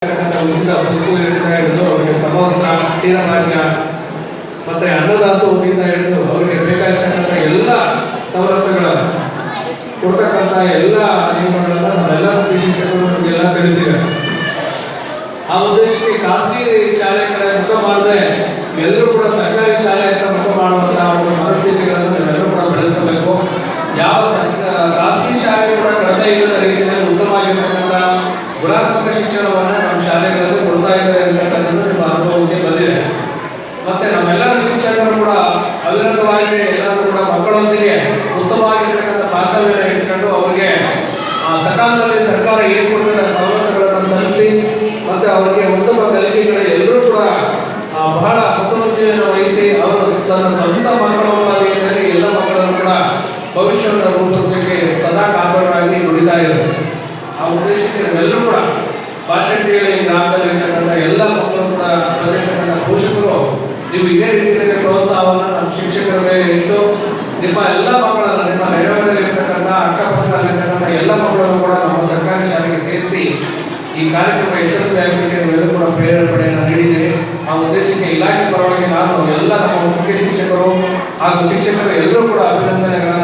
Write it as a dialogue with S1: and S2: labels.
S1: ಉಚಿತ ಬದುಕು ಹಿಡಿದು ಅವರಿಗೆ ಸಮವಸ್ತ್ರ ಕ್ಷೀರಭಾಗ್ಯ ಮತ್ತೆ ಅನ್ನದಾಸೋಹದಿಂದ ಹಿಡಿದು ಅವರಿಗೆ ಬೇಕಾಗಿರ್ತಕ್ಕಂಥ ಎಲ್ಲ ಸವಲತ್ತುಗಳ ಕೊಡ್ತಕ್ಕಂಥ ಎಲ್ಲ ನಿಯಮಗಳನ್ನ ನಾವೆಲ್ಲ ಶಿಕ್ಷಕರು ನಮಗೆಲ್ಲ ತಿಳಿಸಿದ್ದಾರೆ. ಆ ಉದ್ದೇಶಕ್ಕೆ ಖಾಸಗಿ ಶಾಲೆ ಕಡೆ ಮುಖ ಮಾಡದೆ ಎಲ್ಲರೂ ಕೂಡ ಸರ್ಕಾರಿ ಶಾಲೆ ಹತ್ರ ಮುಖ ಮಾಡುವಂತಹ ಒಂದು ಮನಸ್ಥಿತಿಗಳನ್ನು ನಾವೆಲ್ಲರೂ ಕೂಡ ಬೆಳೆಸಬೇಕು. ಯಾವ ಖಾಸಗಿ ಶಾಲೆ ಕೂಡ ಕಡಿಮೆ ಇಲ್ಲದ ರೀತಿಯಲ್ಲಿ ಉತ್ತಮವಾಗಿರ್ತಕ್ಕಂಥ ಗುಣಾತ್ಮಕ ಶಿಕ್ಷಣವನ್ನು ನಮ್ಮ ಶಾಲೆಗಳಲ್ಲಿ ಕೊಡ್ತಾ ಇದ್ದಾರೆ ಅಂತಕ್ಕಂಥದ್ದು ನಿಮ್ಮ ಅನುಭವಕ್ಕೆ ಬಂದಿದೆ. ಮತ್ತೆ ನಮ್ಮೆಲ್ಲರ ಶಿಕ್ಷಕರು ಕೂಡ ಅವಿರತವಾಗಿ ಎಲ್ಲರೂ ಕೂಡ ಮಕ್ಕಳೊಂದಿಗೆ ಉತ್ತಮವಾಗಿರ್ತಕ್ಕಂಥ ಬಾಂಧವ್ಯನ ಇಟ್ಕೊಂಡು ಅವರಿಗೆ ಸಕಾಲದಲ್ಲಿ ಸರ್ಕಾರ ಏನು ಕೊಟ್ಟಿರೋ ಸವಲತ್ತುಗಳನ್ನು ಸಲ್ಲಿಸಿ ಮತ್ತೆ ಅವರಿಗೆ ಉತ್ತಮ ಕಲಿಕೆಗಳ ಎಲ್ಲರೂ ಕೂಡ ಬಹಳ ಮುತುವರ್ಜಿಯನ್ನು ವಹಿಸಿ ಅವರು ತನ್ನ ಸ್ವಂತ ಮಕ್ಕಳನ್ನಾಗಿ ಎಲ್ಲ ಮಕ್ಕಳನ್ನು ಕೂಡ ಭವಿಷ್ಯವನ್ನು ರೂಪಿಸಲಿಕ್ಕೆ ಸದಾ ಕಾತರರಾಗಿ ದುಡಿತಾ ಇದ್ದಾರೆ. ಆ ಉದ್ದೇಶಕ್ಕೆ ನಾವೆಲ್ಲರೂ ಕೂಡ ಭಾಷೆಯಲ್ಲಿ ಗ್ರಾಮದಲ್ಲಿ ಇರ್ತಕ್ಕಂಥ ಎಲ್ಲ ಮಕ್ಕಳು ಕೂಡ ಪ್ರದೇಶದ ಪೋಷಕರು ನೀವು ಇದೇ ರೀತಿಯಲ್ಲಿ ಪ್ರೋತ್ಸಾಹವನ್ನು ನಮ್ಮ ಶಿಕ್ಷಕರ ಮೇಲೆ ಇಟ್ಟು ನಿಮ್ಮ ಎಲ್ಲ ಮಕ್ಕಳನ್ನು ನಿಮ್ಮ ನೆರವಿನಲ್ಲಿರ್ತಕ್ಕಂಥ ಅಕ್ಕಪಕ್ಕದಲ್ಲಿರ್ತಕ್ಕಂಥ ಎಲ್ಲ ಮಕ್ಕಳನ್ನು ಕೂಡ ನಮ್ಮ ಸರ್ಕಾರಿ ಶಾಲೆಗೆ ಸೇರಿಸಿ ಈ ಕಾರ್ಯಕ್ರಮ ಯಶಸ್ವಿಯಾಗಲಿಕ್ಕೆ ನೀವೆಲ್ಲರೂ ಕೂಡ ಪ್ರೇರಣೆಯನ್ನು ನೀಡಿದ್ದೀರಿ. ಆ ಉದ್ದೇಶಕ್ಕೆ ಇಲಾಖೆ ಪರವಾಗಿ ನಾನು ಎಲ್ಲ ನಮ್ಮ ಮುಖ್ಯ ಶಿಕ್ಷಕರು ಹಾಗೂ ಶಿಕ್ಷಕರು ಎಲ್ಲರೂ ಕೂಡ ಅಭಿನಂದನೆಗಳನ್ನು